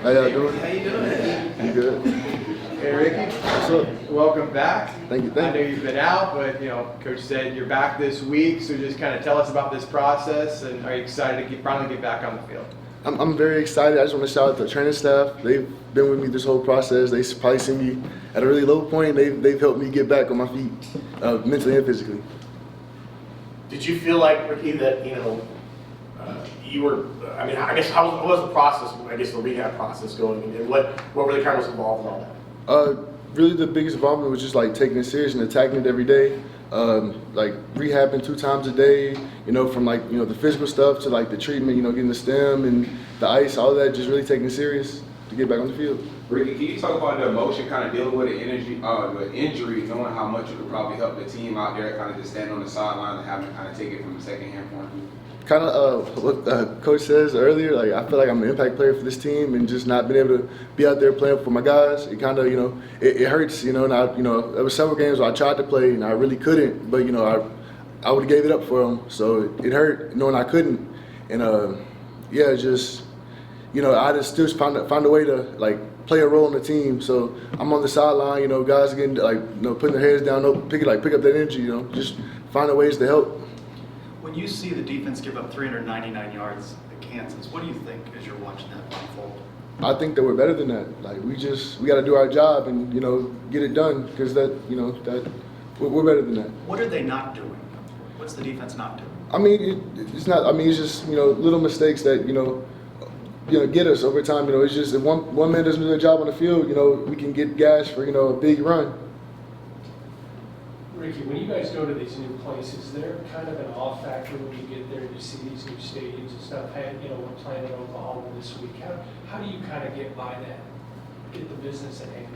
How y'all doing? How you doing? You good? Hey, Ricky. What's up? Welcome back. Thank you. I know you've been out, but Coach said you're back this week. So just kind of tell us about this process, and are you excited to finally get back on the field? I'm very excited. I just want to shout out the training staff. They've been with me this whole process. They probably see me at a really low point. They've helped me get back on my feet, mentally and physically. Did you feel like, Ricky, that you were? I mean, I guess how was the process? I guess the rehab process going, and what really kind of was involved in all that? Really, the biggest involvement was just like taking it serious and attacking it every day. Like rehabbing 2 times a day. From the physical stuff to like the treatment. Getting the stem and the ice, all that. Just really taking it serious to get back on the field. Ricky, can you talk about the emotion, kind of dealing with the injury, knowing how much you could probably help the team out there, kind of just stand on the sideline and having to kind of take it from a second-hand point of view? Kind of what Coach says earlier, like I feel like I'm an impact player for this team, and just not being able to be out there playing for my guys, it kind of it hurts, and there were several games where I tried to play and I really couldn't, but I would have gave it up for them, so it hurt knowing I couldn't, and I just still find a way to like play a role in the team. So I'm on the sideline, guys are getting putting their heads down, pick up that energy, just finding ways to help. When you see the defense give up 399 yards at Kansas, what do you think as you're watching that unfold? I think that we're better than that. Like we got to do our job and get it done, because that we're better than that. What are they not doing? What's the defense not doing? I mean, it's not. I mean, it's just little mistakes that get us over time. It's just if one man doesn't do their job on the field, we can get gashed for a big run. Ricky, when you guys go to these new places, is there kind of an off factor when you get there and you see these new stadiums and stuff? We're playing in Oklahoma this week. How do you kind of get by that, get the business at hand?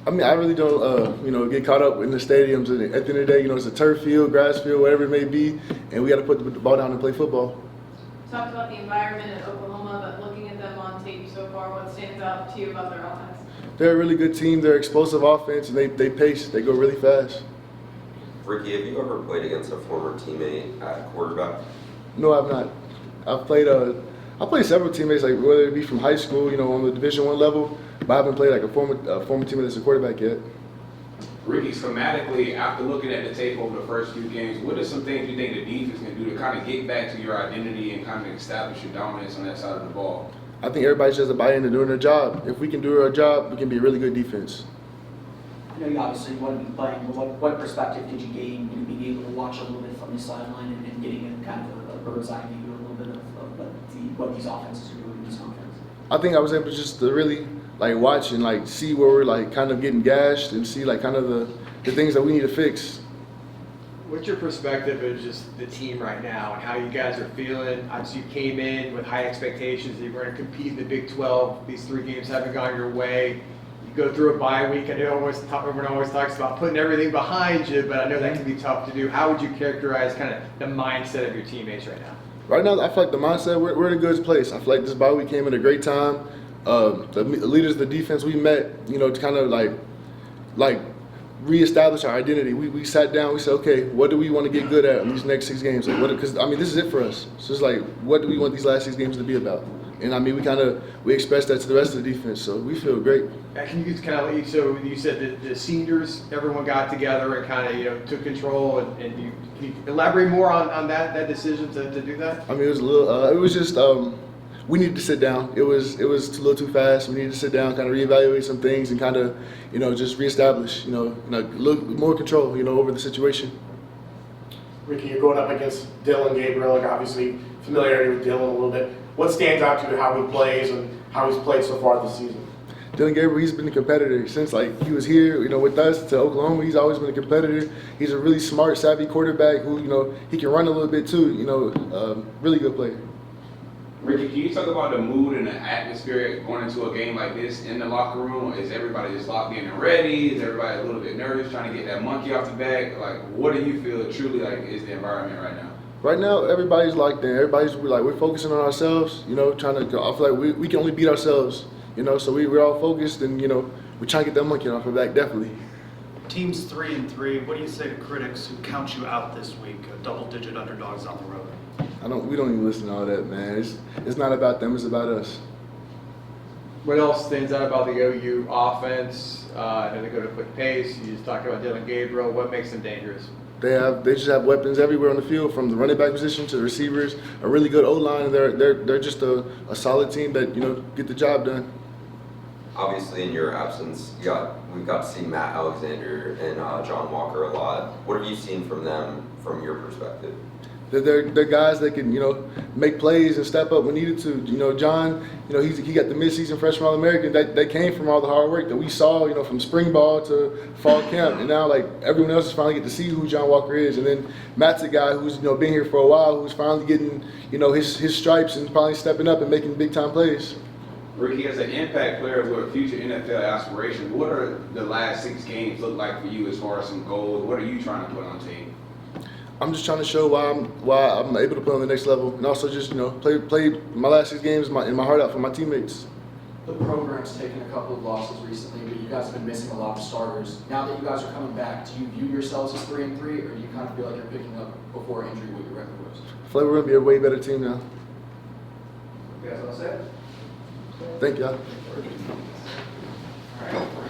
I mean, I really don't, get caught up in the stadiums. And at the end of the day, it's a turf field, grass field, whatever it may be, and we got to put the ball down and play football. Talked about the environment at Oklahoma, but looking at them on tape so far, what stands out to you about their offense? They're a really good team. They're explosive offense, and they pace. They go really fast. Ricky, have you ever played against a former teammate at quarterback? No, I've not. I've played several teammates, like whether it be from high school, on the Division I level, but I haven't played like a former teammate that's a quarterback yet. Ricky, schematically, after looking at the tape over the first few games, what are some things you think the defense can do to kind of get back to your identity and kind of establish your dominance on that side of the ball? I think everybody just has to buy into doing their job. If we can do our job, we can be a really good defense. I know you obviously want to be playing, but what perspective did you gain being able to watch a little bit from the sideline and getting in kind of a bird's eye view, a little bit of what these offenses are doing in this conference? I think I was able just to really watch and see where we're kind of getting gashed and see kind of the things that we need to fix. What's your perspective of just the team right now and how you guys are feeling? Obviously, you came in with high expectations that you were going to compete in the Big 12. These 3 games haven't gone your way. You go through a bye week. I know everyone always talks about putting everything behind you, but I know that can be tough to do. How would you characterize kind of the mindset of your teammates right now? Right now, I feel like the mindset, we're in a good place. I feel like this bye week came at a great time. The leaders of the defense we met, to kind of like reestablish our identity. We sat down, we said, okay, what do we want to get good at in these next 6 games? Because this is it for us. So it's what do we want these last 6 games to be about? And we expressed that to the rest of the defense, so we feel great. Can you so you said that the seniors, everyone got together and kind of took control, and can you elaborate more on that decision to do that? I mean, it was a little. It was just we needed to sit down. It was a little too fast. We needed to sit down, kind of reevaluate some things, and kind of just reestablish look more control over the situation. Ricky, you're going up against Dylan Gabriel, obviously familiarity with Dylan a little bit. What stands out to you how he plays and how he's played so far this season? Dylan Gabriel, he's been a competitor since he was here, with us to Oklahoma. He's always been a competitor. He's a really smart, savvy quarterback who, he can run a little bit too. Really good player. Ricky, can you talk about the mood and the atmosphere going into a game like this in the locker room? Is everybody just locked in and ready? Is everybody a little bit nervous, trying to get that monkey off the back? What do you feel truly is the environment right now? Right now, everybody's locked in. Everybody's we're focusing on ourselves. Trying to go. I feel like we can only beat ourselves. So we're all focused, and we're trying to get that monkey off our back, definitely. Team's 3-3. What do you say to critics who count you out this week? Double-digit underdogs on the road. We don't even listen to all that, man. It's not about them. It's about us. What else stands out about the OU offense? I know they go to quick pace. You just talked about Dylan Gabriel. What makes them dangerous? They just have weapons everywhere on the field, from the running back position to the receivers. A really good O-line, and they're just a solid team that get the job done. Obviously, in your absence, we've got to see Matt Alexander and John Walker a lot. What have you seen from them from your perspective? They're guys that can make plays and step up when needed to. John, he got the midseason freshman All-American. That came from all the hard work that we saw, from spring ball to fall camp, and now everyone else is finally get to see who John Walker is. And then Matt's a guy who's been here for a while, who's finally getting his stripes and finally stepping up and making big time plays. Ricky, as an impact player with future NFL aspirations, what are the last 6 games look like for you as far as some goals? What are you trying to put on team? I'm just trying to show why I'm able to play on the next level, and also just play my last 6 games in my heart out for my teammates. The program's taken a couple of losses recently, but you guys have been missing a lot of starters. Now that you guys are coming back, do you view yourselves as 3-3, or do you kind of feel like you're picking up before injury what your record was? I feel like we're gonna be a way better team now. You guys want to say it? Thank y'all.